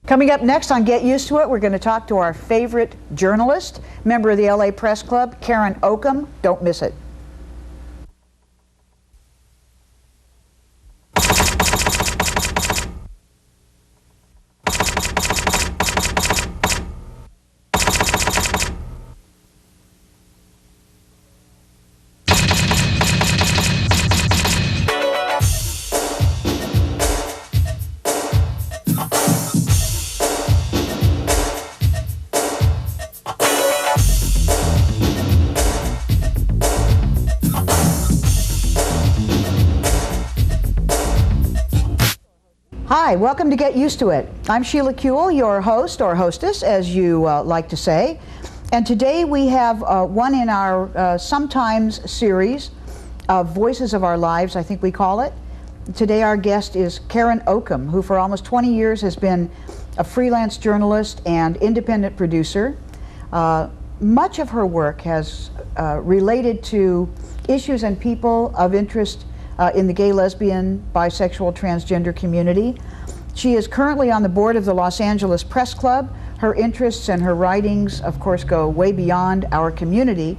Coming up next on Get Used to It, we're going to talk to our favorite journalist, member of the LA Press Club, Karen Ocamb. Don't miss it. Hi, welcome to Get Used to It. I'm Sheila Kuehl, your host or hostess, as you like to say. And today we have one in our Sometimes series of Voices of Our Lives, I think we call it. Today our guest is Karen Ocamb, who for almost 20 years has been a freelance journalist and independent producer. Much of her work has related to issues and people of interest in the gay, lesbian, bisexual, transgender community. She is currently on the board of the Los Angeles Press Club. Her interests and her writings, of course, go way beyond our community,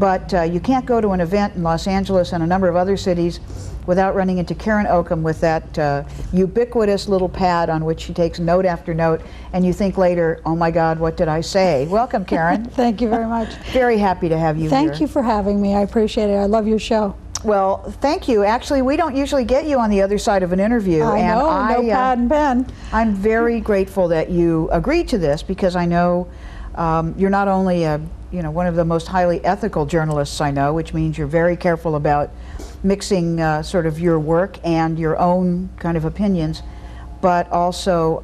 but you can't go to an event in Los Angeles and a number of other cities without running into Karen Ocamb with that ubiquitous little pad on which she takes note after note, and you think later, oh my God, what did I say? Welcome, Karen. Thank you very much. Very happy to have you here. Thank you for having me. I appreciate it. I love your show. Well, thank you. Actually, we don't usually get you on the other side of an interview. I know, no pad and pen. I'm very grateful that you agreed to this, because I know you're not only one of the most highly ethical journalists I know, which means you're very careful about mixing sort of your work and your own kind of opinions, but also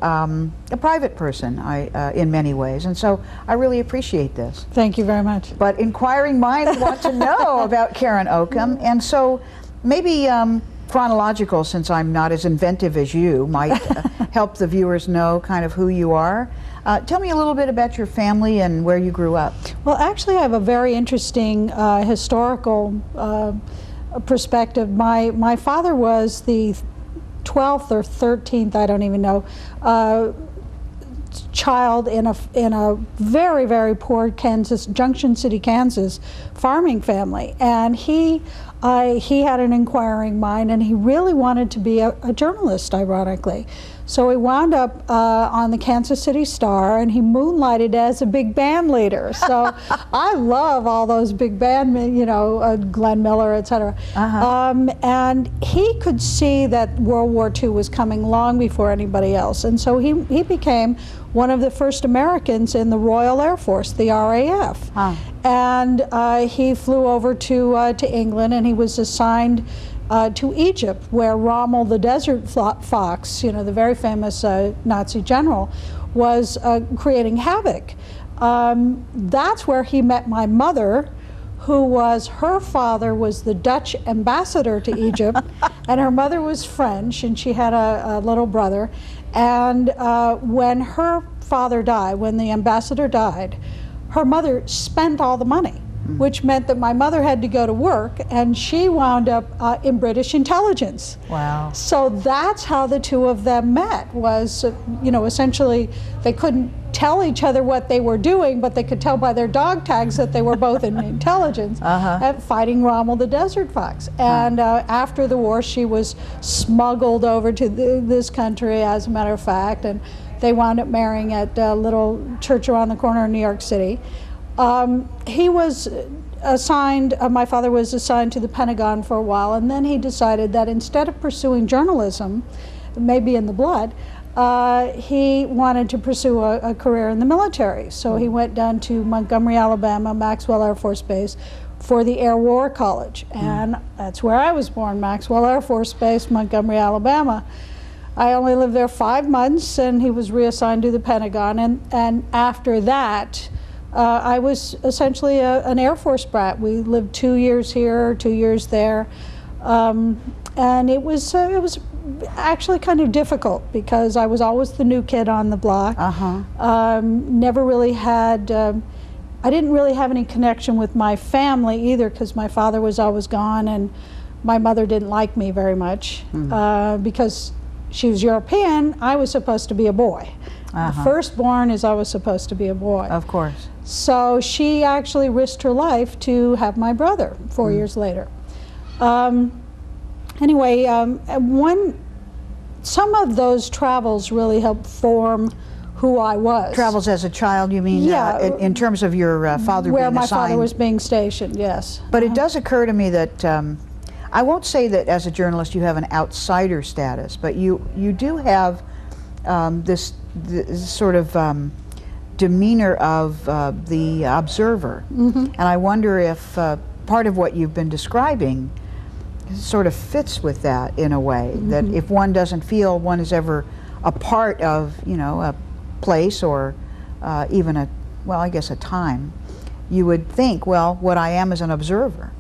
a private person in many ways. And so I really appreciate this. Thank you very much. But inquiring minds want to know about Karen Ocamb, and so maybe chronological, since I'm not as inventive as you, might help the viewers know kind of who you are. Tell me a little bit about your family and where you grew up. Well, actually I have a very interesting historical perspective. My father was the 12th or 13th, I don't even know, child in a very, very poor Junction City, Kansas farming family, and he had an inquiring mind, and he really wanted to be a journalist, ironically. So he wound up on the Kansas City Star, and he moonlighted as a big band leader. So I love all those big band, Glenn Miller, etc. And he could see that World War II was coming long before anybody else. And so he became one of the first Americans in the Royal Air Force, the RAF. And he flew over to England, and he was assigned to Egypt, where Rommel the Desert Fox, the very famous Nazi general, was creating havoc. That's where he met my mother, her father was the Dutch ambassador to Egypt, and her mother was French, and she had a little brother. And when her father died, when the ambassador died, her mother spent all the money, which meant that my mother had to go to work, and she wound up in British intelligence. Wow. So that's how the two of them met, was, essentially they couldn't tell each other what they were doing, but they could tell by their dog tags that they were both in intelligence, fighting Rommel the Desert Fox. And after the war, she was smuggled over to this country, as a matter of fact, and they wound up marrying at a little church around the corner in New York City. He was assigned, my father was assigned to the Pentagon for a while, and then he decided that instead of pursuing journalism, maybe in the blood, he wanted to pursue a career in the military. So he went down to Montgomery, Alabama, Maxwell Air Force Base, for the Air War College. And that's where I was born, Maxwell Air Force Base, Montgomery, Alabama. I only lived there 5 months, and he was reassigned to the Pentagon. And after that, I was essentially an Air Force brat. We lived 2 years here, 2 years there, and it was actually kind of difficult, because I was always the new kid on the block. Never really had, I didn't really have any connection with my family either, because my father was always gone, and my mother didn't like me very much, because she was European. I was supposed to be a boy. The firstborn is always supposed to be a boy. Of course. So she actually risked her life to have my brother 4 years later. Anyway, some of those travels really helped form who I was. Travels as a child, you mean? Yeah. In terms of your father where being my assigned. father was being stationed, yes. But it does occur to me that, I won't say that as a journalist you have an outsider status, but you do have this sort of demeanor of the observer. And I wonder if part of what you've been describing sort of fits with that in a way, that if one doesn't feel one is ever a part of, you know, a place or even a, well, I guess a time, you would think, well, what I am is an observer.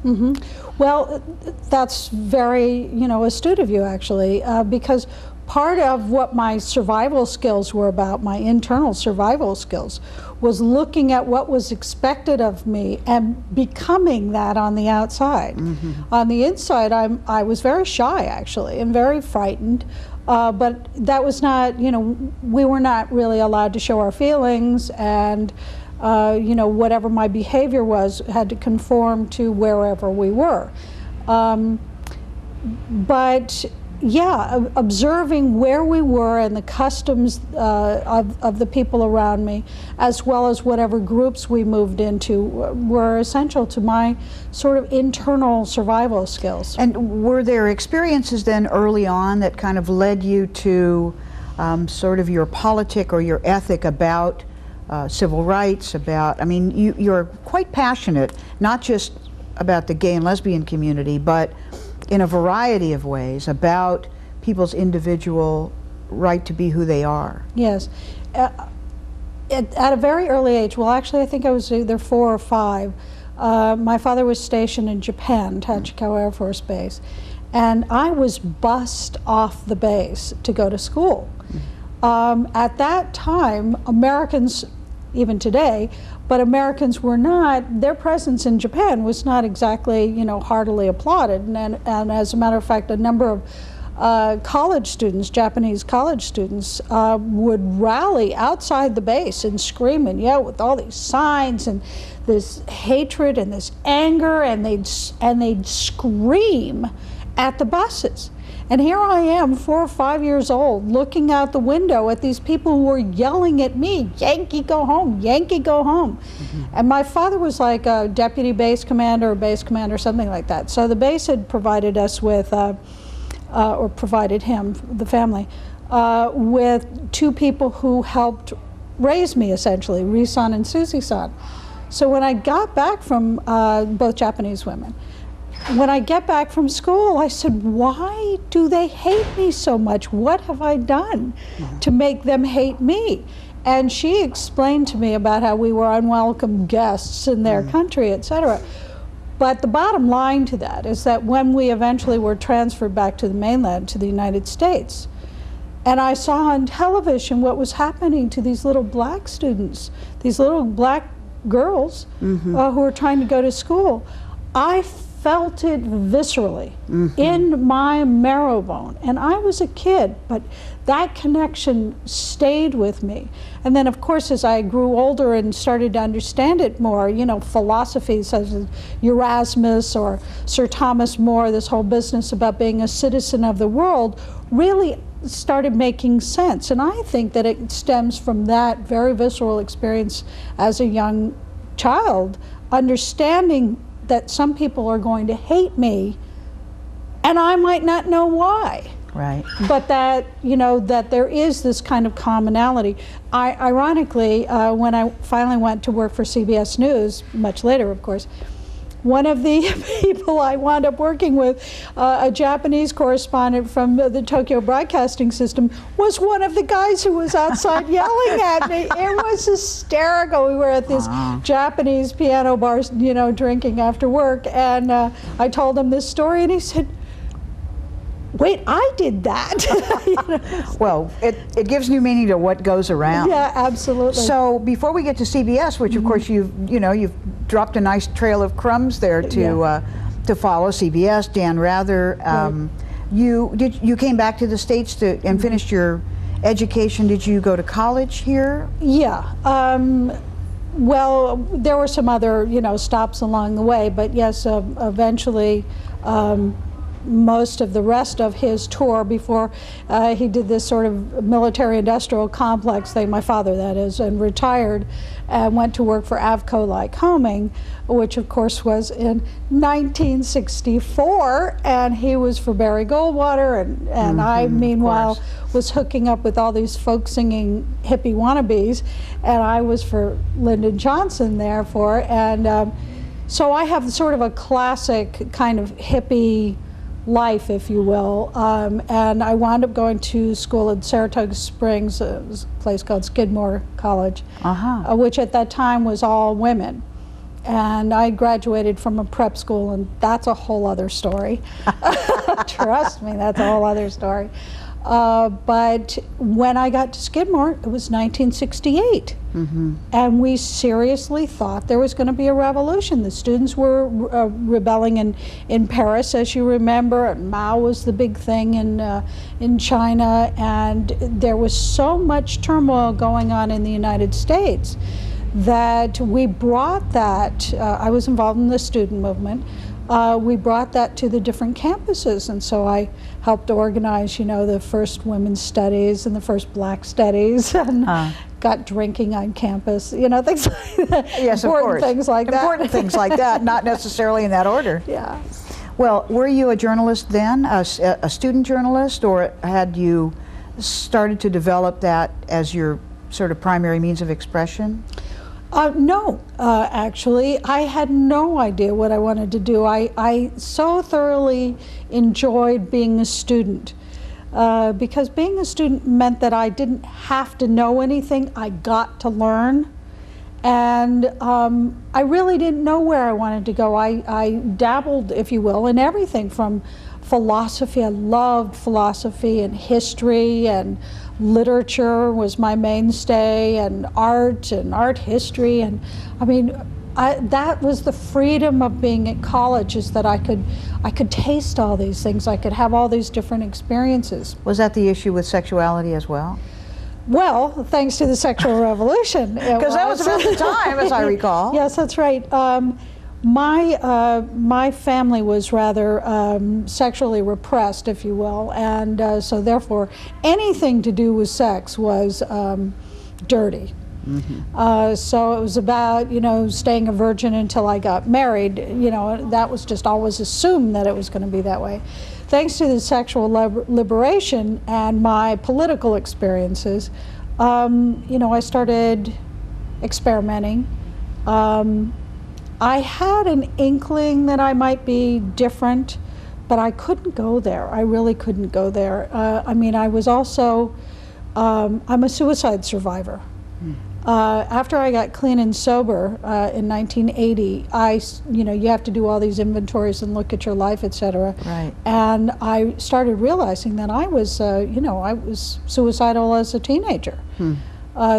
Well, that's very, you know, astute of you, actually, because part of what my survival skills were about, my internal survival skills, was looking at what was expected of me and becoming that on the outside. On the inside, I was very shy, actually, and very frightened. But that was not, you know, we were not really allowed to show our feelings, and you know, whatever my behavior was had to conform to wherever we were. But yeah, observing where we were and the customs of the people around me, as well as whatever groups we moved into, were essential to my sort of internal survival skills. And were there experiences then early on that kind of led you to sort of your politic or your ethic about civil rights, about, I mean, you're quite passionate, not just about the gay and lesbian community, but in a variety of ways about people's individual right to be who they are. Yes. At a very early age, well, actually I think I was either 4 or 5, my father was stationed in Japan, Tachikawa Air Force Base, and I was bussed off the base to go to school. At that time, Americans, even today, but Americans were not, their presence in Japan was not exactly, you know, heartily applauded. And as a matter of fact, a number of college students, Japanese college students, would rally outside the base and scream and yell with all these signs and this hatred and this anger, and they'd scream at the buses. And here I am, 4 or 5 years old, looking out the window at these people who were yelling at me, "Yankee, go home, Yankee, go home." And my father was like a deputy base commander or base commander, something like that. So the base had provided us with, or provided him, the family, with 2 people who helped raise me, essentially, Ri-san and Susie-san. So when I got back from, both Japanese women, when I get back from school, I said, why do they hate me so much? What have I done to make them hate me? And she explained to me about how we were unwelcome guests in their country, etc. But the bottom line to that is that when we eventually were transferred back to the mainland, to the United States, and I saw on television what was happening to these little black students, these little black girls who were trying to go to school, I felt it viscerally in my marrow bone. And I was a kid, but that connection stayed with me. And then, of course, as I grew older and started to understand it more, you know, philosophies such as Erasmus or Sir Thomas More, this whole business about being a citizen of the world, really started making sense. And I think that it stems from that very visceral experience as a young child, understanding that some people are going to hate me and I might not know why. Right. But that, you know, that there is this kind of commonality. Ironically, when I finally went to work for CBS News, much later, of course, one of the people I wound up working with, a Japanese correspondent from the Tokyo Broadcasting System, was one of the guys who was outside yelling at me. It was hysterical. We were at this Japanese piano bar, you know, drinking after work, and I told him this story, and he said, wait, I did that. You know? Well, it gives new meaning to what goes around. Yeah, absolutely. So before we get to CBS, which of course you've dropped a nice trail of crumbs there to follow, CBS, Dan Rather. You came back to the States and finished your education, did you go to college here? Yeah. Well, there were some other, stops along the way, but yes, eventually most of the rest of his tour before he did this sort of military-industrial complex thing, my father that is, and retired and went to work for Avco Lycoming, which of course was in 1964, and he was for Barry Goldwater, and I meanwhile was hooking up with all these folk singing hippie wannabes, and I was for Lyndon Johnson therefore, and so I have sort of a classic kind of hippie life, if you will, and I wound up going to school in Saratoga Springs, a place called Skidmore College, which at that time was all women. And I graduated from a prep school, and that's a whole other story. Trust me, that's a whole other story. But when I got to Skidmore, it was 1968. And we seriously thought there was going to be a revolution. The students were rebelling in Paris, as you remember, and Mao was the big thing in China, and there was so much turmoil going on in the United States that we brought that, I was involved in the student movement, we brought that to the different campuses, and so I helped organize, the first women's studies and the first black studies, and got drinking on campus, things like that. Yes, important things like that. Important things like that, not necessarily in that order. Yeah. Well, were you a journalist then, a student journalist, or had you started to develop that as your sort of primary means of expression? No, actually, I had no idea what I wanted to do. I so thoroughly enjoyed being a student because being a student meant that I didn't have to know anything. I got to learn. And I really didn't know where I wanted to go. I dabbled, if you will, in everything from philosophy. I loved philosophy and history, and literature was my mainstay, and art history, and I mean, that was the freedom of being at college, is that I could taste all these things. I could have all these different experiences. Was that the issue with sexuality as well? Well, thanks to the sexual revolution. Because that was about the time, as I recall. Yes, that's right. My family was rather sexually repressed, if you will, and so therefore anything to do with sex was dirty. So it was about, staying a virgin until I got married. That was just always assumed that it was going to be that way. Thanks to the sexual liberation and my political experiences, I started experimenting. I had an inkling that I might be different, but I couldn't go there. I really couldn't go there. I was also, I'm a suicide survivor. After I got clean and sober in 1980, you have to do all these inventories and look at your life, etc. Right. And I started realizing that I was, I was suicidal as a teenager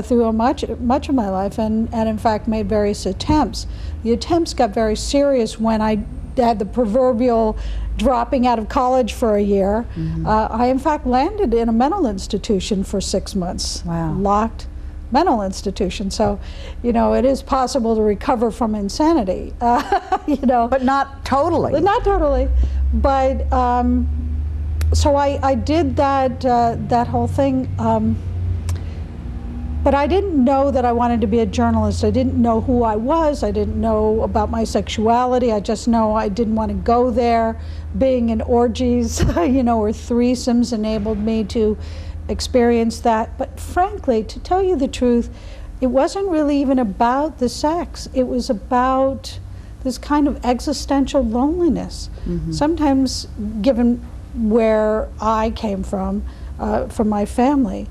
through much of my life, and in fact made various attempts. The attempts got very serious when I had the proverbial dropping out of college for a year. I in fact landed in a mental institution for 6 months. Wow. Locked mental institution. So, it is possible to recover from insanity. But not totally. Not totally. But so I did that whole thing. But I didn't know that I wanted to be a journalist. I didn't know who I was. I didn't know about my sexuality. I just know I didn't want to go there. Being in orgies, or threesomes enabled me to experience that. But frankly, to tell you the truth, it wasn't really even about the sex. It was about this kind of existential loneliness. Sometimes, given where I came from my family,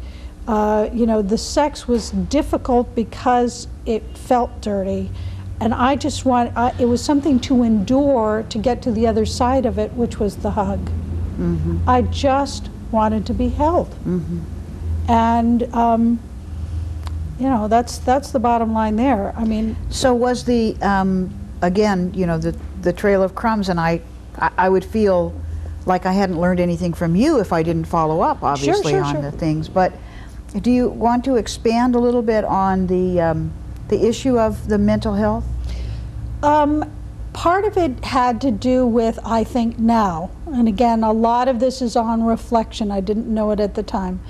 the sex was difficult because it felt dirty, and I just it was something to endure to get to the other side of it, which was the hug. I just wanted to be held. And that's the bottom line there. So was the again, the trail of crumbs, and I would feel like I hadn't learned anything from you if I didn't follow up, obviously, on the things. But Do you want to expand a little bit on the issue of the mental health? Part of it had to do with, I think now, and again, a lot of this is on reflection, I didn't know it at the time.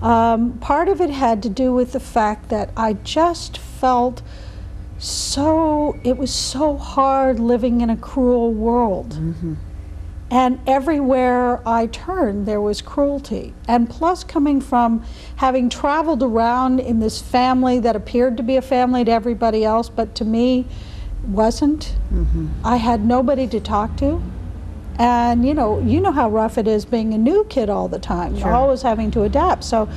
Part of it had to do with the fact that I just felt it was so hard living in a cruel world. Mm-hmm. And everywhere I turned, there was cruelty. And plus, coming from having traveled around in this family that appeared to be a family to everybody else, but to me wasn't. Mm-hmm. I had nobody to talk to. And you know how rough it is being a new kid all the time. Sure. You're always having to adapt. So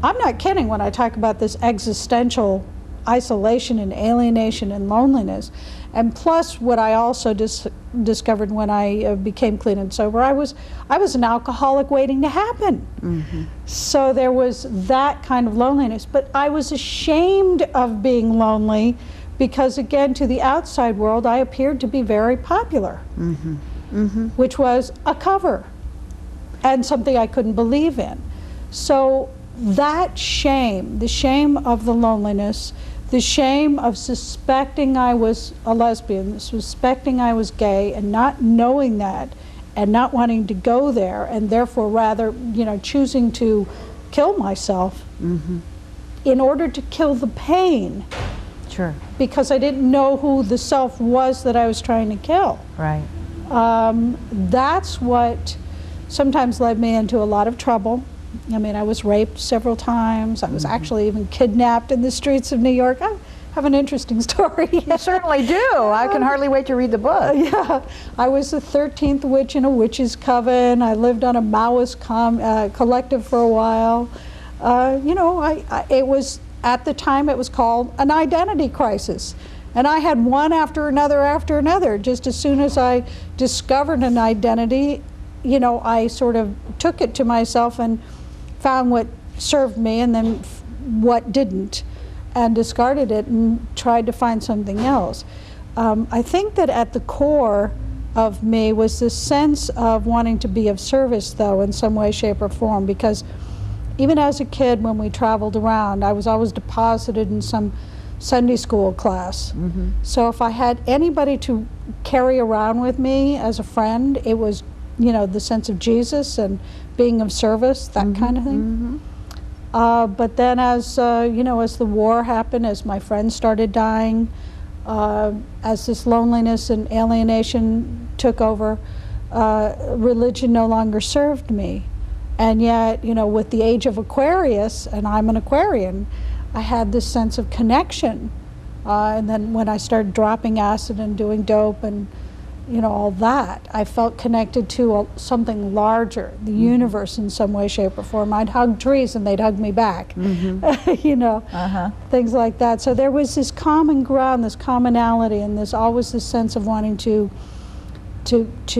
I'm not kidding when I talk about this existential isolation and alienation and loneliness. And plus, what I also discovered when I became clean and sober, I was an alcoholic waiting to happen. Mm-hmm. So there was that kind of loneliness. But I was ashamed of being lonely because, again, to the outside world, I appeared to be very popular, Mm-hmm. Mm-hmm. which was a cover and something I couldn't believe in. So that shame, the shame of the loneliness, the shame of suspecting I was a lesbian, suspecting I was gay, and not knowing that, and not wanting to go there, and therefore rather, choosing to kill myself Mm-hmm. in order to kill the pain, Sure. because I didn't know who the self was that I was trying to kill. Right. That's what sometimes led me into a lot of trouble. I mean, I was raped several times. I was actually even kidnapped in the streets of New York. I have an interesting story. You certainly do. I can hardly wait to read the book. Yeah, I was the 13th witch in a witch's coven. I lived on a Maoist collective for a while. It was, at the time, it was called an identity crisis. And I had one after another. Just as soon as I discovered an identity, I sort of took it to myself and found what served me and then what didn't, and discarded it and tried to find something else. I think that at the core of me was this sense of wanting to be of service, though, in some way, shape, or form, because even as a kid, when we traveled around, I was always deposited in some Sunday school class. Mm-hmm. So if I had anybody to carry around with me as a friend, it was, the sense of Jesus and being of service, that Mm-hmm. kind of thing. Mm-hmm. But then as the war happened, as my friends started dying, as this loneliness and alienation took over, religion no longer served me. And yet, with the age of Aquarius, and I'm an Aquarian, I had this sense of connection. And then when I started dropping acid and doing dope and all that, I felt connected to something larger, the universe in some way, shape, or form. I'd hug trees and they'd hug me back, things like that. So there was this common ground, this commonality, and there's always this sense of wanting to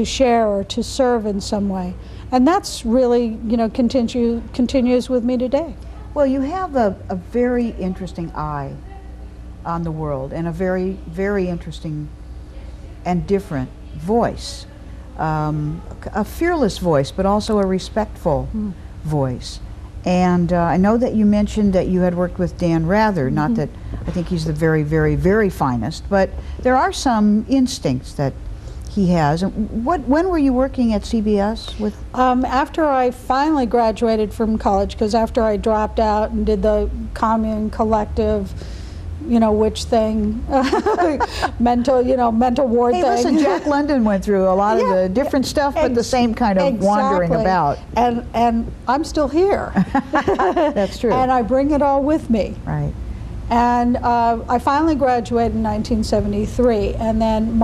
share or to serve in some way. And that's really, continues with me today. Well, you have a very interesting eye on the world, and a very, very interesting and different voice. A fearless voice, but also a respectful voice. And I know that you mentioned that you had worked with Dan Rather, not that I think he's the very, very, very finest, but there are some instincts that he has. When were you working at CBS with? After I finally graduated from college, because after I dropped out and did the commune collective, witch thing, mental ward thing. Hey, listen, Jack London went through a lot of the different stuff, but the same kind of wandering about. And I'm still here. That's true. And I bring it all with me. Right. And I finally graduated in 1973, and then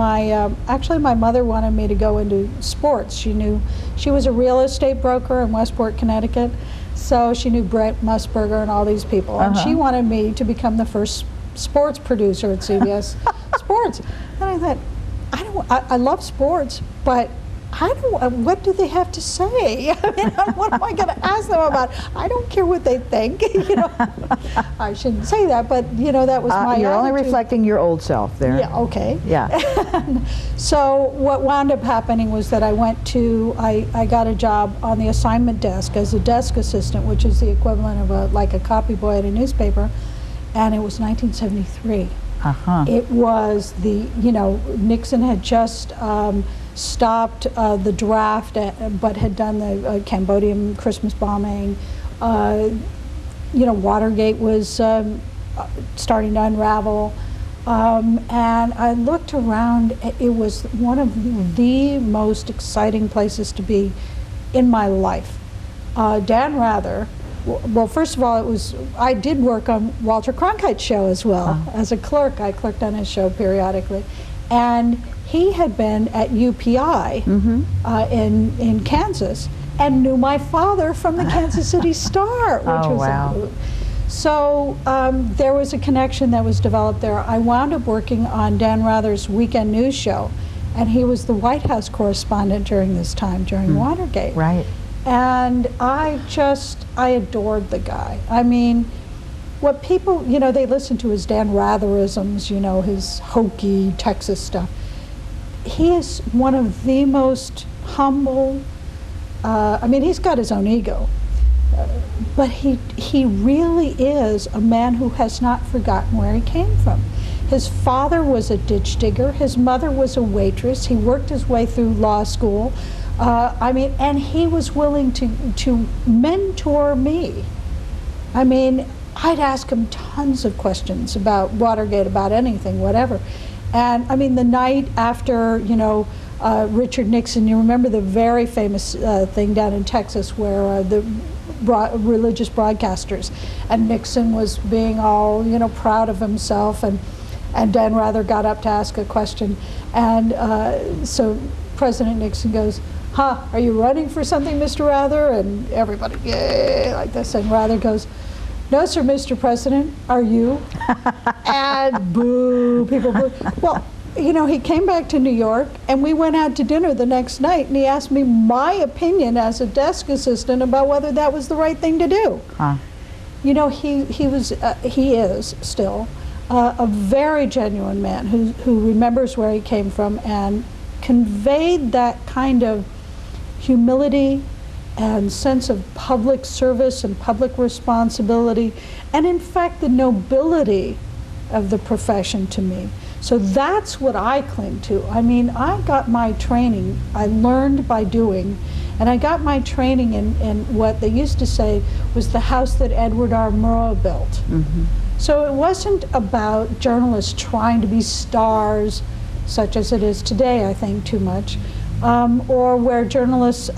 actually my mother wanted me to go into sports. She was a real estate broker in Westport, Connecticut, so she knew Brent Musburger and all these people, and she wanted me to become the first sports producer at CBS Sports. And I thought, I love sports, but I don't, what do they have to say? I mean, what am I going to ask them about? I don't care what they think, you know. I shouldn't say that, but, you know, that was my You're attitude. only reflecting your old self there. Yeah, okay. Yeah. So what wound up happening was that I got a job on the assignment desk as a desk assistant, which is the equivalent of like a copy boy at a newspaper, and it was 1973. Uh-huh. It was Nixon had just stopped the draft, but had done the Cambodian Christmas bombing. Watergate was starting to unravel. And I looked around. It was one of the most exciting places to be in my life. Dan Rather, well, first of all, I did work on Walter Cronkite's show as well. As a clerk, I clerked on his show periodically. And he had been at UPI in Kansas and knew my father from the Kansas City Star, which was so there was a connection that was developed there. I wound up working on Dan Rather's weekend news show, and he was the White House correspondent during this time, during Watergate. Right. And I adored the guy. I mean, what people, they listen to his Dan Ratherisms, his hokey Texas stuff. He is one of the most humble, he's got his own ego, but he really is a man who has not forgotten where he came from. His father was a ditch digger, his mother was a waitress, he worked his way through law school, and he was willing to mentor me. I mean, I'd ask him tons of questions about Watergate, about anything, whatever. And I mean, the night after, Richard Nixon, you remember the very famous thing down in Texas where the religious broadcasters, and Nixon was being all, proud of himself, and Dan Rather got up to ask a question, and so President Nixon goes, are you running for something, Mr. Rather? And everybody, yay, like this, and Rather goes, no, sir, Mr. President, are you? And boo, people boo. Well, he came back to New York, and we went out to dinner the next night, and he asked me my opinion as a desk assistant about whether that was the right thing to do. He is still a very genuine man who remembers where he came from and conveyed that kind of humility and sense of public service and public responsibility, and in fact the nobility of the profession to me. So that's what I cling to. I mean, I got my training, I learned by doing, and I got my training in what they used to say was the house that Edward R. Murrow built. So it wasn't about journalists trying to be stars, such as it is today, I think, too much, or where journalists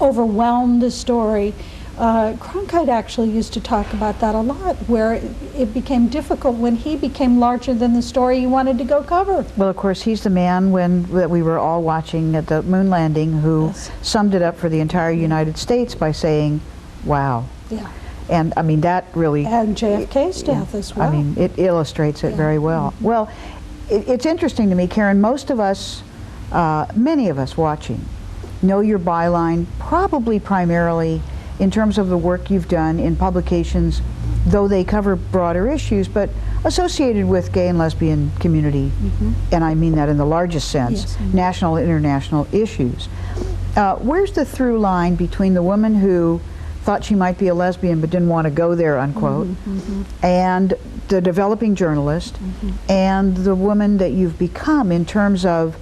overwhelmed the story. Cronkite actually used to talk about that a lot, where it became difficult when he became larger than the story you wanted to go cover. Well, of course, he's the man that we were all watching at the moon landing who summed it up for the entire United States by saying, wow. Yeah. And I mean, that really... And JFK's death as well. I mean, it illustrates it very well. Well, it's interesting to me, Karen, most of us, many of us watching, know your byline probably primarily in terms of the work you've done in publications, though they cover broader issues, but associated with gay and lesbian community, and I mean that in the largest sense, national and international issues. Where's the through line between the woman who thought she might be a lesbian but didn't want to go there, unquote, and the developing journalist, and the woman that you've become in terms of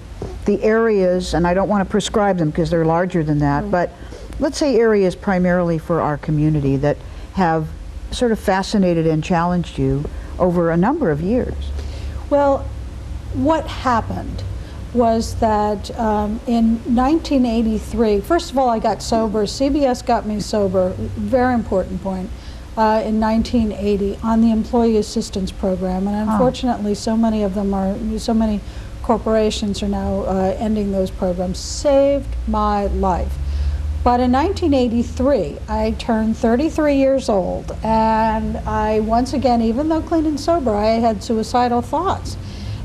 the areas, and I don't want to prescribe them because they're larger than that, but let's say areas primarily for our community that have sort of fascinated and challenged you over a number of years? Well, what happened was that in 1983, first of all, I got sober. CBS got me sober, very important point, in 1980 on the Employee Assistance Program. And unfortunately, so many of them are, so many corporations are now ending those programs. Saved my life. But in 1983, I turned 33 years old, and I once again, even though clean and sober, I had suicidal thoughts.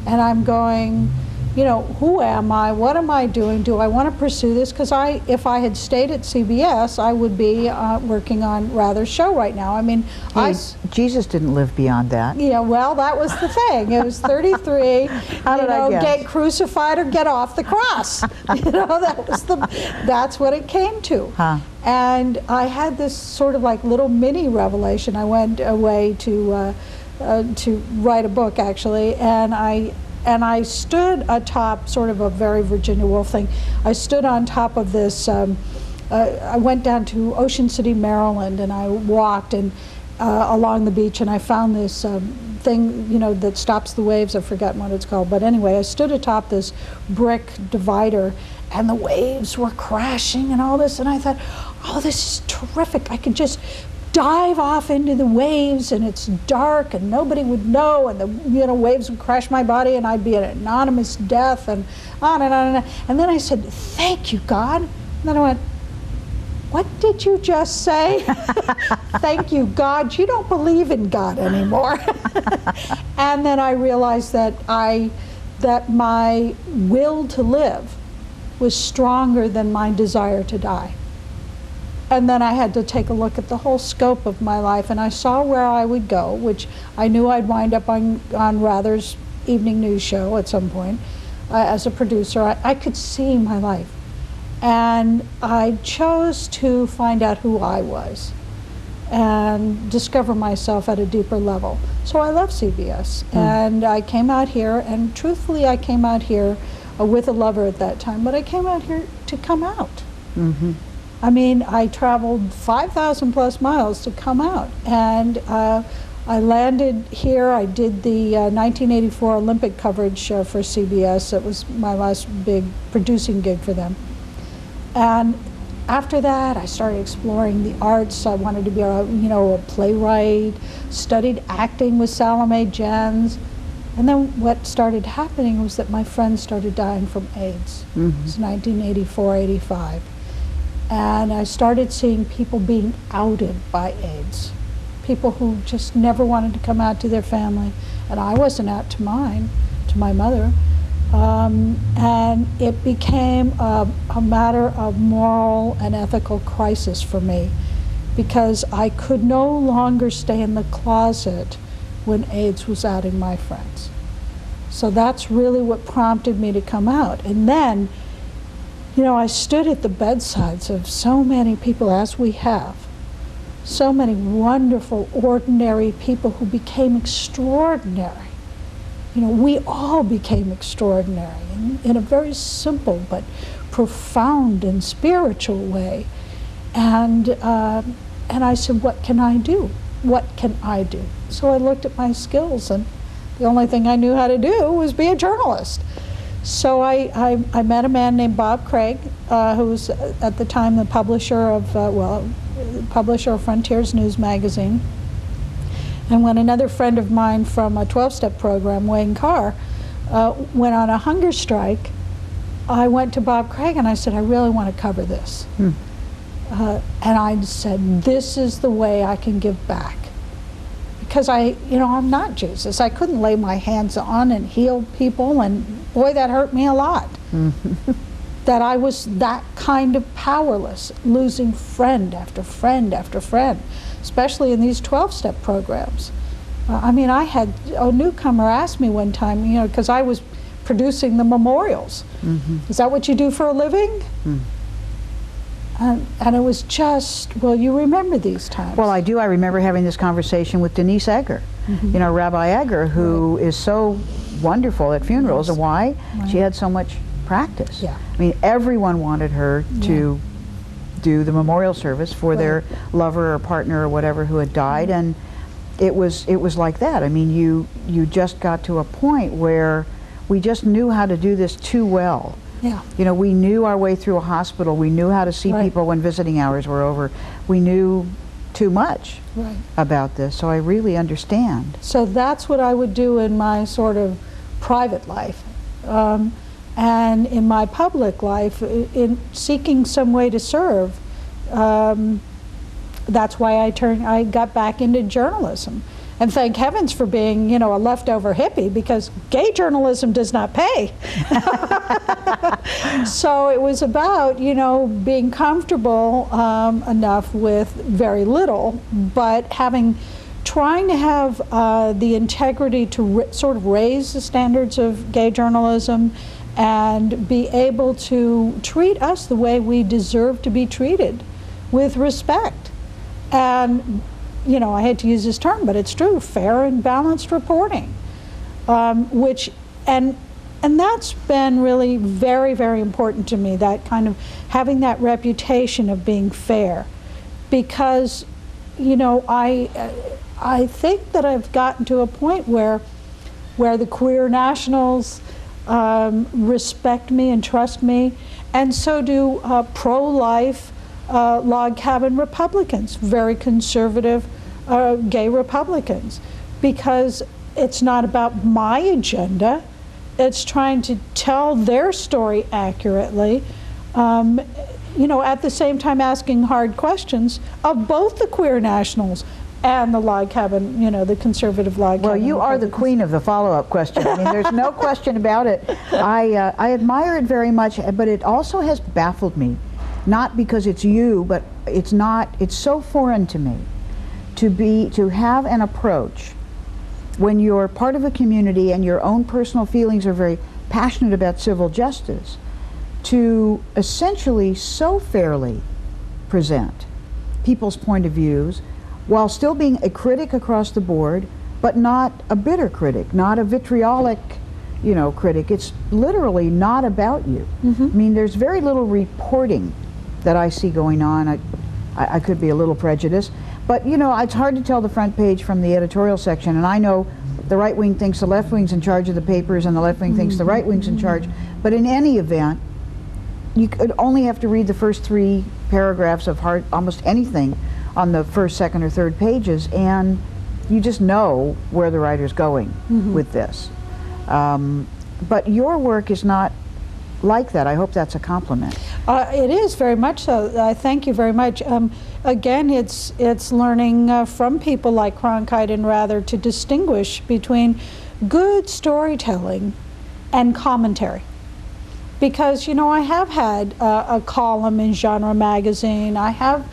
And I'm going, you know, who am I? What am I doing? Do I want to pursue this? Because if I had stayed at CBS, I would be working on Rather's show right now. I mean, Jesus didn't live beyond that. Yeah, well, that was the thing. It was 33. How did I guess? Get crucified or get off the cross. You know, that's what it came to. Huh. And I had this sort of like little mini revelation. I went away to write a book, actually, and I stood atop sort of a very Virginia Woolf thing. I stood on top of this, I went down to Ocean City, Maryland, and I walked along the beach, and I found this thing, you know, that stops the waves. I've forgotten what it's called. But anyway, I stood atop this brick divider, and the waves were crashing and all this, and I thought, oh, this is terrific. I can just dive off into the waves, and it's dark and nobody would know, and the waves would crash my body and I'd be an anonymous death, and on and on and on. And then I said, thank you, God. And then I went, what did you just say? Thank you, God. You don't believe in God anymore. And then I realized that my will to live was stronger than my desire to die. And then I had to take a look at the whole scope of my life, and I saw where I would go, which I knew I'd wind up on Rather's evening news show at some point as a producer. I could see my life. And I chose to find out who I was and discover myself at a deeper level. So I left CBS, and I came out here, and truthfully I came out here with a lover at that time, but I came out here to come out. Mm-hmm. I mean, I traveled 5,000 plus miles to come out, and I landed here. I did the 1984 Olympic coverage for CBS. It was my last big producing gig for them. And after that, I started exploring the arts. I wanted to be a playwright, studied acting with Salome Jens. And then what started happening was that my friends started dying from AIDS. Mm-hmm. It was 1984, 85. And I started seeing people being outed by AIDS. People who just never wanted to come out to their family. And I wasn't out to mine, to my mother. And it became a matter of moral and ethical crisis for me, because I could no longer stay in the closet when AIDS was outing my friends. So that's really what prompted me to come out. And then, I stood at the bedsides of so many people, as we have, so many wonderful, ordinary people who became extraordinary. We all became extraordinary in a very simple but profound and spiritual way. And I said, what can I do? What can I do? So I looked at my skills, and the only thing I knew how to do was be a journalist. So I met a man named Bob Craig, who was at the time the publisher of Frontiers News magazine. And when another friend of mine from a 12-step program, Wayne Carr, went on a hunger strike, I went to Bob Craig and I said, I really want to cover this. And I said, this is the way I can give back. Because I'm not Jesus. I couldn't lay my hands on and heal people, and boy, that hurt me a lot. That I was that kind of powerless, losing friend after friend after friend, especially in these 12-step programs. I had a newcomer ask me one time, because I was producing the memorials. Mm-hmm. Is that what you do for a living? And it was just, well, you remember these times. Well, I do. I remember having this conversation with Denise Egger, Rabbi Egger, who is so wonderful at funerals. And why? Right. She had so much practice. Yeah. Everyone wanted her to do the memorial service for their lover or partner or whatever who had died, and it was like that. You just got to a point where we just knew how to do this too well. Yeah. We knew our way through a hospital. We knew how to see people when visiting hours were over. We knew too much about this, so I really understand. So that's what I would do in my sort of private life. And in my public life, in seeking some way to serve, that's why I got back into journalism. And thank heavens for being, you know, a leftover hippie, because gay journalism does not pay. So it was about, you know, being comfortable enough with very little, but trying to have the integrity to sort of raise the standards of gay journalism and be able to treat us the way we deserve to be treated, with respect. And, you know, I hate to use this term, but it's true, fair and balanced reporting, and that's been really very, very important to me, that kind of having that reputation of being fair, because, you know, I think that I've gotten to a point where the queer nationals respect me and trust me, and so do pro-life log cabin Republicans, very conservative gay Republicans, because it's not about my agenda, it's trying to tell their story accurately, you know, at the same time asking hard questions of both the queer nationals and the log cabin, you know, the conservative log cabin. Well, you are the queen of the follow-up question. I mean, there's no question about it. I admire it very much, but it also has baffled me. Not because it's you, but it's so foreign to me to have an approach when you're part of a community and your own personal feelings are very passionate about civil justice, to essentially so fairly present people's point of views while still being a critic across the board, but not a bitter critic, not a vitriolic, you know, critic. It's literally not about you. I mean, there's very little reporting that I see going on. I could be a little prejudiced, but you know, it's hard to tell the front page from the editorial section, and I know the right wing thinks the left wing's in charge of the papers and the left wing thinks the right wing's in charge, but in any event, you could only have to read the first 3 paragraphs of almost anything on the first, second, or third pages, and you just know where the writer's going with this. But your work is not like that. I hope that's a compliment. It is very much so. Thank you very much. Again, it's learning from people like Cronkite and Rather to distinguish between good storytelling and commentary. Because, you know, I have had a column in Genre magazine. I have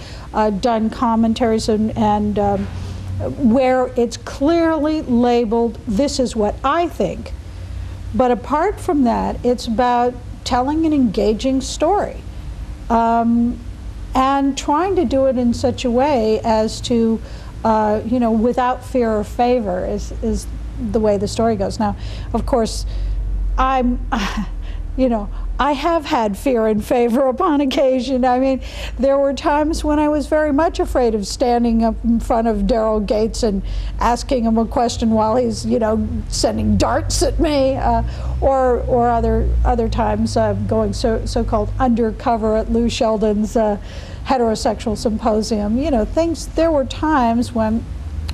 done commentaries and where it's clearly labeled, this is what I think. But apart from that, it's about telling an engaging story and trying to do it in such a way as to, you know, without fear or favor is the way the story goes. Now, of course, you know, I have had fear and favor upon occasion. I mean, there were times when I was very much afraid of standing up in front of Daryl Gates and asking him a question while he's, you know, sending darts at me, or other times going so-called undercover at Lou Sheldon's heterosexual symposium. You know, there were times when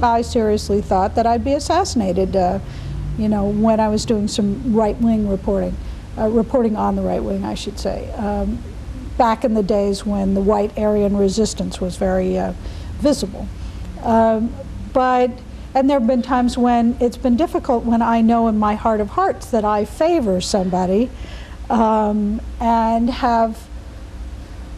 I seriously thought that I'd be assassinated, you know, when I was doing some right-wing reporting. Reporting on the right wing, I should say, back in the days when the white Aryan resistance was very visible. And there have been times when it's been difficult, when I know in my heart of hearts that I favor somebody and have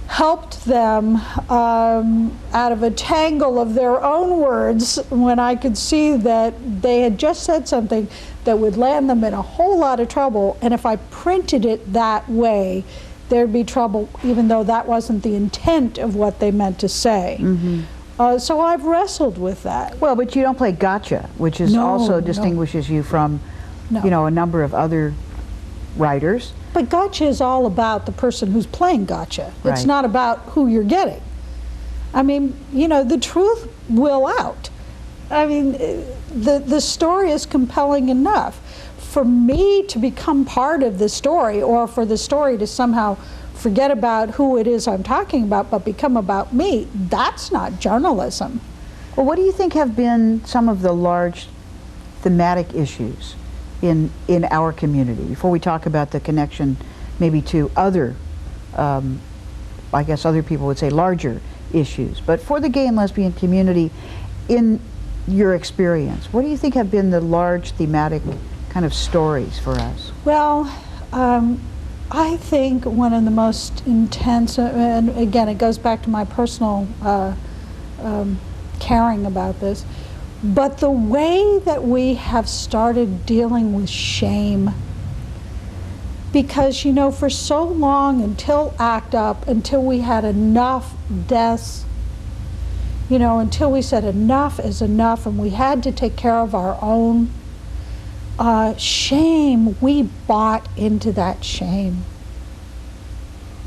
helped them out of a tangle of their own words, when I could see that they had just said something that would land them in a whole lot of trouble, and if I printed it that way, there'd be trouble, even though that wasn't the intent of what they meant to say. So I've wrestled with that. Well, but you don't play gotcha, which is also distinguishes you from, you know, a number of other writers. But gotcha is all about the person who's playing gotcha. Right. It's not about who you're getting. I mean, you know, the truth will out. I mean, the story is compelling enough. For me to become part of the story, or for the story to somehow forget about who it is I'm talking about, but become about me, that's not journalism. Well, what do you think have been some of the large thematic issues in our community, before we talk about the connection maybe to other, I guess other people would say larger issues, but for the gay and lesbian community, in your experience, what do you think have been the large thematic kind of stories for us? Well, I think one of the most intense, and again, it goes back to my personal caring about this, but the way that we have started dealing with shame. Because, you know, for so long, until ACT UP, until we had enough deaths, you know, until we said enough is enough and we had to take care of our own shame, we bought into that shame.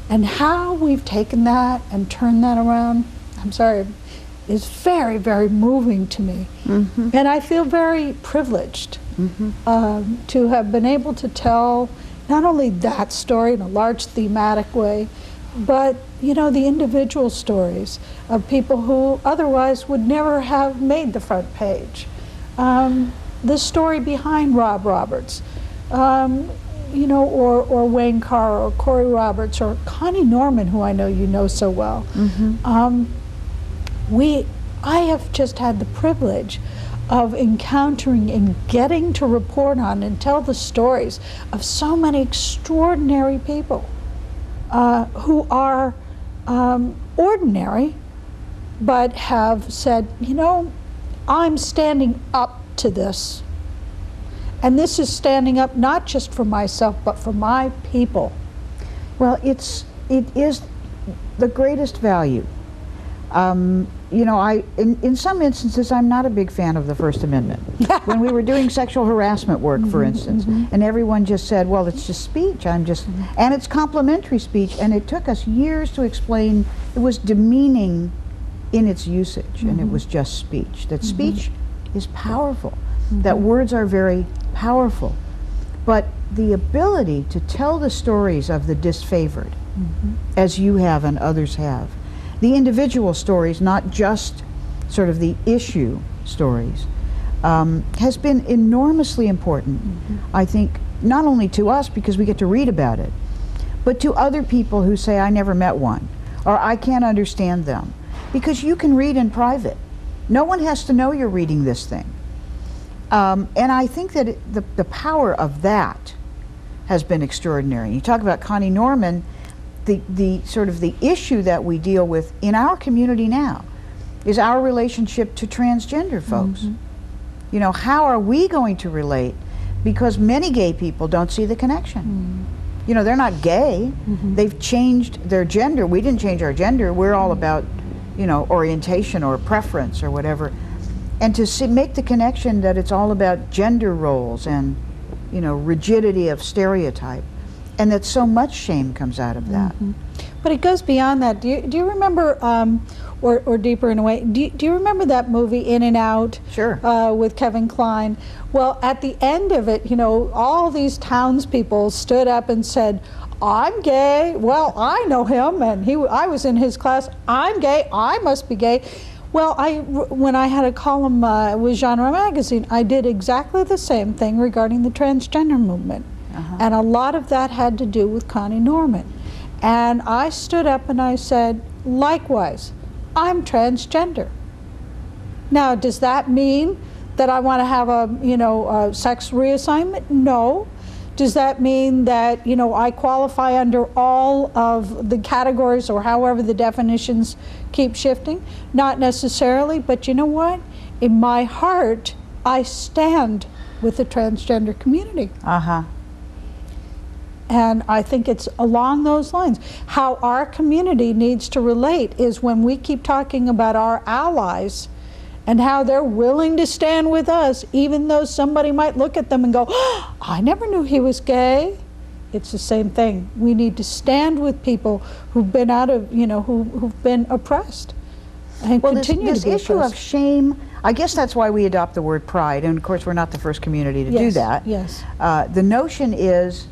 And how we've taken that and turned that around, I'm sorry, is very, very moving to me. Mm-hmm. And I feel very privileged to have been able to tell not only that story in a large thematic way, but, you know, the individual stories of people who otherwise would never have made the front page. The story behind Rob Roberts, you know, or Wayne Carr, or Corey Roberts, or Connie Norman, who I know you know so well. Mm-hmm. I have just had the privilege of encountering and getting to report on and tell the stories of so many extraordinary people who are ordinary, but have said, you know, I'm standing up to this. And this is standing up not just for myself, but for my people. Well, it is the greatest value. You know, in some instances, I'm not a big fan of the First Amendment. When we were doing sexual harassment work, for instance, and everyone just said, well, it's just speech, and it's complimentary speech, and it took us years to explain it was demeaning in its usage, and it was just speech. That speech is powerful, that words are very powerful, but the ability to tell the stories of the disfavored, as you have and others have, the individual stories, not just sort of the issue stories, has been enormously important, I think, not only to us because we get to read about it, but to other people who say, I never met one, or I can't understand them. Because you can read in private. No one has to know you're reading this thing. And I think that the power of that has been extraordinary. You talk about Connie Norman, the sort of the issue that we deal with in our community now is our relationship to transgender folks. You know, how are we going to relate? Because many gay people don't see the connection. You know, they're not gay. They've changed their gender. We didn't change our gender. We're all about, you know, orientation or preference or whatever. And to make the connection that it's all about gender roles and, you know, rigidity of stereotype. And that so much shame comes out of that. But it goes beyond that. Do you remember, or deeper in a way, do you remember that movie In and Out? Sure. With Kevin Kline? Well, at the end of it, you know, all these townspeople stood up and said, I'm gay. Well, I know him, and I was in his class. I'm gay. I must be gay. Well, when I had a column with Genre Magazine, I did exactly the same thing regarding the transgender movement. And a lot of that had to do with Connie Norman. And I stood up and I said, likewise, I'm transgender. Now, does that mean that I want to have a sex reassignment? No. Does that mean that, you know, I qualify under all of the categories or however the definitions keep shifting? Not necessarily, but you know what? In my heart, I stand with the transgender community. And I think it's along those lines. How our community needs to relate is when we keep talking about our allies and how they're willing to stand with us, even though somebody might look at them and go, oh, I never knew he was gay. It's the same thing. We need to stand with people who've been who've been oppressed and continue to be this issue oppressed. of shame, I guess that's why we adopt the word pride, and of course we're not the first community to do that. Yes. The notion is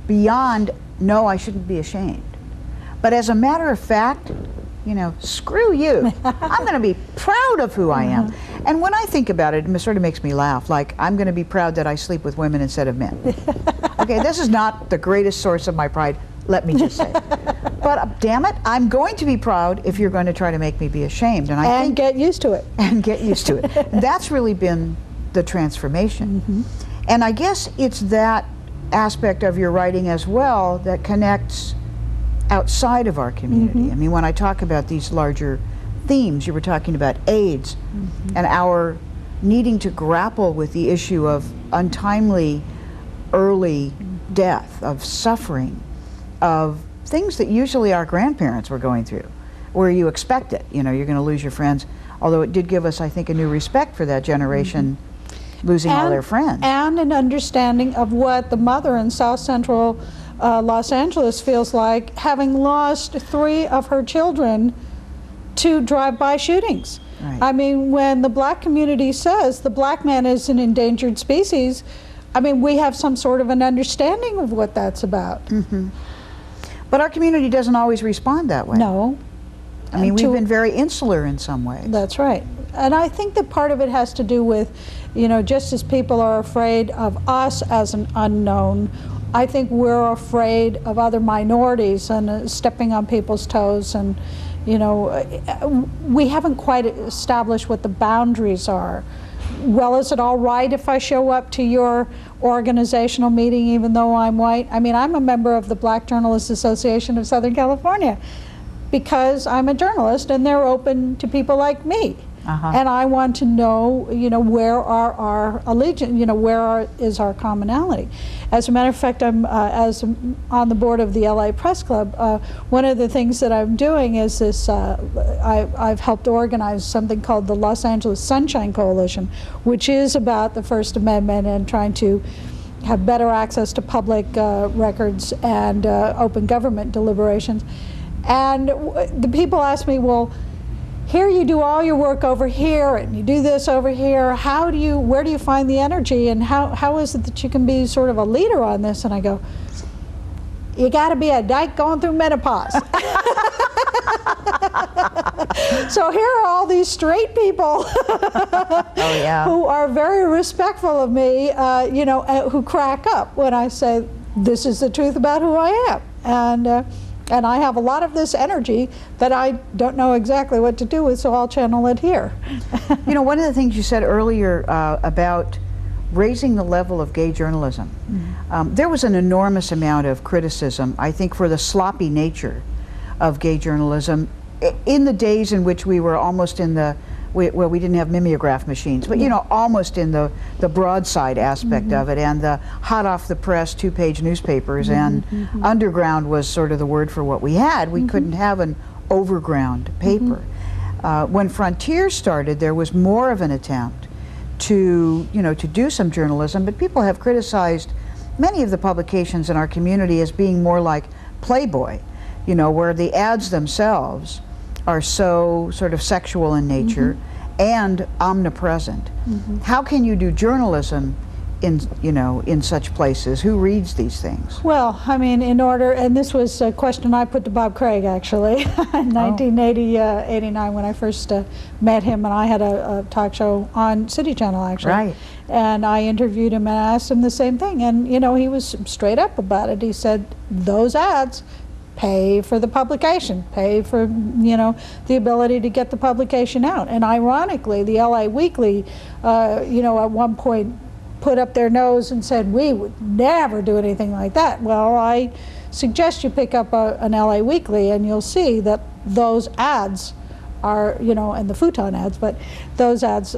beyond, no, I shouldn't be ashamed. But as a matter of fact, you know, screw you. I'm going to be proud of who I am. And when I think about it, it sort of makes me laugh. Like, I'm going to be proud that I sleep with women instead of men. Okay, this is not the greatest source of my pride, let me just say. But damn it, I'm going to be proud if you're going to try to make me be ashamed. And I think, get used to it. And get used to it. And that's really been the transformation. And I guess it's that aspect of your writing as well that connects outside of our community. I mean, when I talk about these larger themes, you were talking about AIDS and our needing to grapple with the issue of untimely early death, of suffering, of things that usually our grandparents were going through, where you expect it. You know, you're going to lose your friends, although it did give us, I think, a new respect for that generation losing all their friends. And an understanding of what the mother in South Central Los Angeles feels like, having lost 3 of her children to drive-by shootings. Right. I mean, when the black community says the black man is an endangered species, I mean, we have some sort of an understanding of what that's about. But our community doesn't always respond that way. No. I mean, we've been very insular in some ways. That's right. And I think that part of it has to do with, you know, just as people are afraid of us as an unknown, I think we're afraid of other minorities and stepping on people's toes. And, you know, we haven't quite established what the boundaries are. Well, is it all right if I show up to your organizational meeting even though I'm white? I mean, I'm a member of the Black Journalists Association of Southern California because I'm a journalist and they're open to people like me. And I want to know, you know, where are our allegiance, you know, where is our commonality. As a matter of fact, I'm on the board of the LA Press Club. One of the things that I'm doing is this, I've helped organize something called the Los Angeles Sunshine Coalition, which is about the First Amendment and trying to have better access to public records and open government deliberations. And the people ask me, well, here you do all your work over here and you do this over here. Where do you find the energy, and how is it that you can be sort of a leader on this? And I go, you got to be a dyke going through menopause. So here are all these straight people who are very respectful of me, you know, who crack up when I say, this is the truth about who I am. And I have a lot of this energy that I don't know exactly what to do with, so I'll channel it here. You know, one of the things you said earlier about raising the level of gay journalism, there was an enormous amount of criticism, I think, for the sloppy nature of gay journalism in the days in which we were almost in the, well, we didn't have mimeograph machines, but you know, almost in the broadside aspect of it, and the hot off the press 2-page newspapers, and underground was sort of the word for what we had. We couldn't have an overground paper. When Frontier started, there was more of an attempt to, you know, to do some journalism, but people have criticized many of the publications in our community as being more like Playboy, you know, where the ads themselves are so sort of sexual in nature and omnipresent. How can you do journalism in, you know, in such places? Who reads these things? Well, I mean, in order, and this was a question I put to Bob Craig actually in 1989 when I first met him, and I had a talk show on City Channel actually. Right. And I interviewed him and I asked him the same thing, and you know, he was straight up about it. He said, those ads pay for the publication, pay for, you know, the ability to get the publication out. And ironically, the LA Weekly, you know, at one point put up their nose and said, we would never do anything like that. Well, I suggest you pick up an LA Weekly and you'll see that those ads are, you know, and the futon ads, but those ads,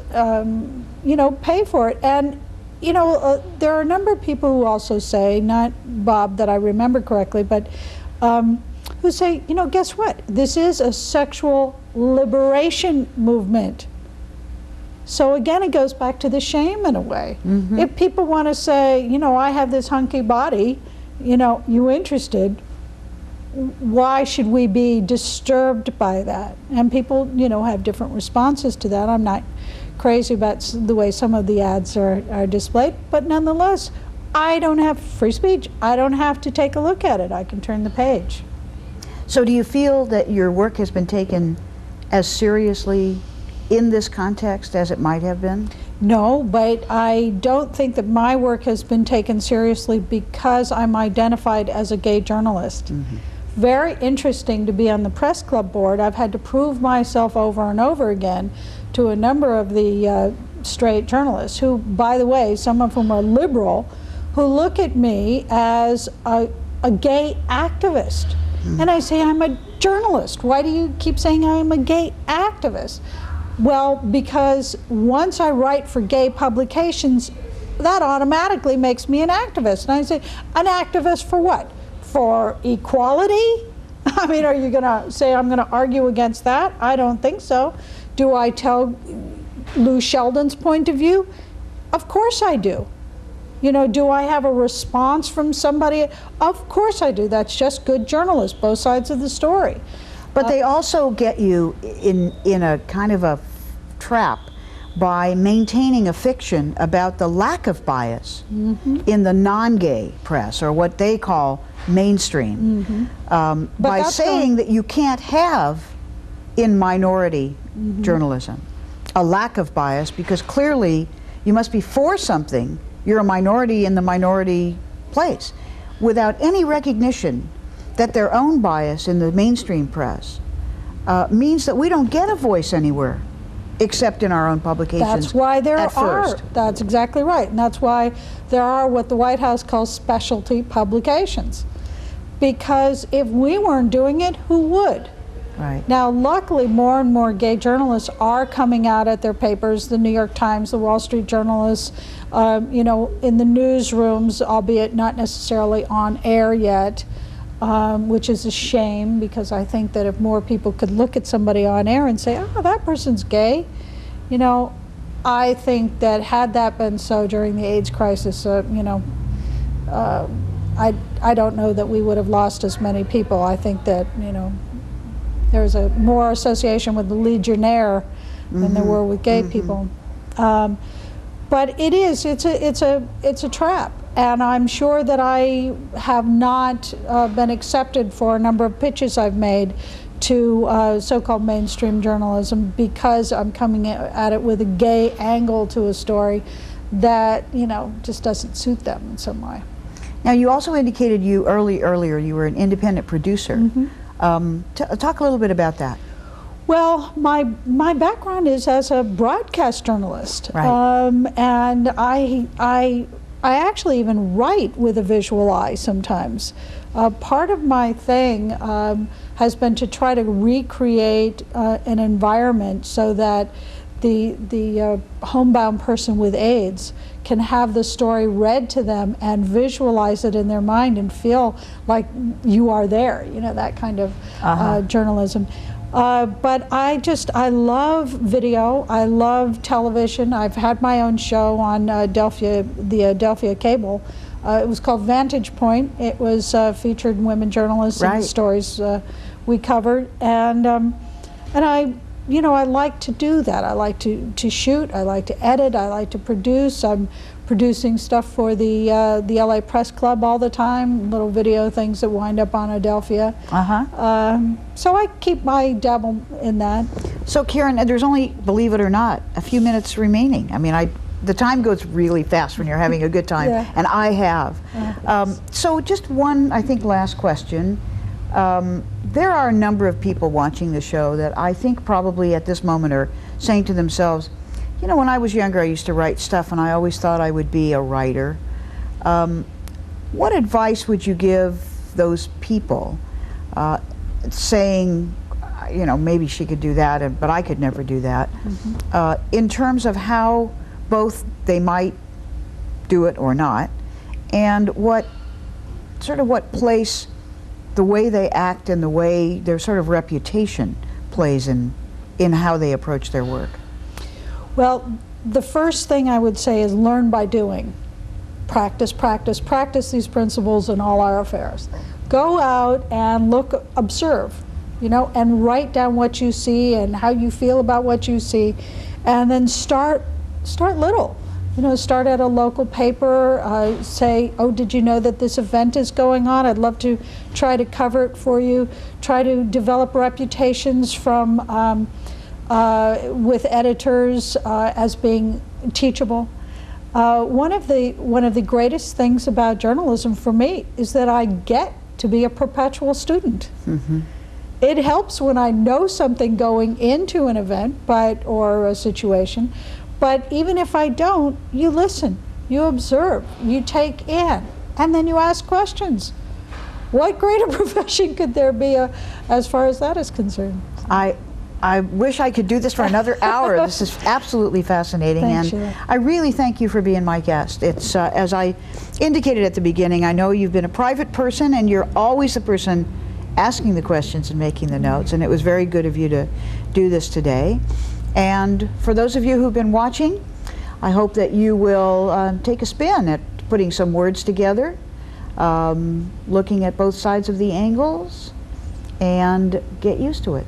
you know, pay for it. And you know, there are a number of people who also say, not Bob that I remember correctly, but who say, you know, guess what? This is a sexual liberation movement. So again, it goes back to the shame in a way. If people want to say, you know, I have this hunky body, you know, you interested, why should we be disturbed by that? And people, you know, have different responses to that. I'm not crazy about the way some of the ads are displayed, but nonetheless, I don't have free speech. I don't have to take a look at it. I can turn the page. So do you feel that your work has been taken as seriously in this context as it might have been? No, but I don't think that my work has been taken seriously because I'm identified as a gay journalist. very interesting to be on the press club board. I've had to prove myself over and over again to a number of the straight journalists who, by the way, some of whom are liberal, who look at me as a gay activist. And I say, I'm a journalist. Why do you keep saying I'm a gay activist? Well, because once I write for gay publications, that automatically makes me an activist. And I say, an activist for what? For equality? I mean, are you gonna say I'm gonna argue against that? I don't think so. Do I tell Lou Sheldon's point of view? Of course I do. You know, do I have a response from somebody? Of course I do. That's just good journalism, both sides of the story. But they also get you in a kind of a trap by maintaining a fiction about the lack of bias in the non-gay press, or what they call mainstream, by saying that you can't have in minority journalism a lack of bias, because clearly you must be for something. You're a minority in the minority place, without any recognition that their own bias in the mainstream press means that we don't get a voice anywhere except in our own publications. That's why there at first. That's exactly right. And that's why there are what the White House calls specialty publications. Because if we weren't doing it, who would? Right. Now, luckily, more and more gay journalists are coming out at their papers, the New York Times, the Wall Street journalists, you know, in the newsrooms, albeit not necessarily on air yet, which is a shame, because I think that if more people could look at somebody on air and say, oh, that person's gay, you know, I think that had that been so during the AIDS crisis, you know, I don't know that we would have lost as many people. I think that, you know, there's a more association with the Legionnaire than there were with gay people. But it's a trap. And I'm sure that I have not been accepted for a number of pitches I've made to so-called mainstream journalism, because I'm coming at it with a gay angle to a story that, you know, just doesn't suit them in some way. Now, you also indicated earlier you were an independent producer. Talk a little bit about that. Well, my background is as a broadcast journalist, Right. And I actually even write with a visual eye sometimes. Part of my thing has been to try to recreate an environment so that the homebound person with AIDS can have the story read to them and visualize it in their mind and feel like you are there, you know, that kind of journalism. But I love video, I love television. I've had my own show on the Adelphia cable. It was called Vantage Point. It was featured women journalists and the stories we covered. And I like to do that. I like to shoot, I like to edit, I like to produce. I'm producing stuff for the LA Press Club all the time, little video things that wind up on Adelphia. So I keep my dabble in that. So Karen, there's only, believe it or not, a few minutes remaining. I mean, the time goes really fast when you're having a good time, and I have. So just one, I think, last question. There are a number of people watching the show that I think probably at this moment are saying to themselves, you know, when I was younger I used to write stuff and I always thought I would be a writer. What advice would you give those people saying, you know, maybe she could do that, but I could never do that, in terms of how both they might do it or not, and what place the way they act and the way their sort of reputation plays in how they approach their work? Well, the first thing I would say is learn by doing. Practice, practice, practice these principles in all our affairs. Go out and look, observe, you know, and write down what you see and how you feel about what you see, and then start little. You know, start at a local paper, say, oh, did you know that this event is going on? I'd love to try to cover it for you. Try to develop reputations from, with editors as being teachable. One of the greatest things about journalism for me is that I get to be a perpetual student. Mm-hmm. It helps when I know something going into an event or a situation, but even if I don't, you listen, you observe, you take in, and then you ask questions. What greater profession could there be as far as that is concerned? I wish I could do this for another hour. This is absolutely fascinating. Thanks, and Sheila. I really thank you for being my guest. It's, as I indicated at the beginning, I know you've been a private person and you're always the person asking the questions and making the notes, and it was very good of you to do this today. And for those of you who've been watching, I hope that you will take a spin at putting some words together, looking at both sides of the angles, and get used to it.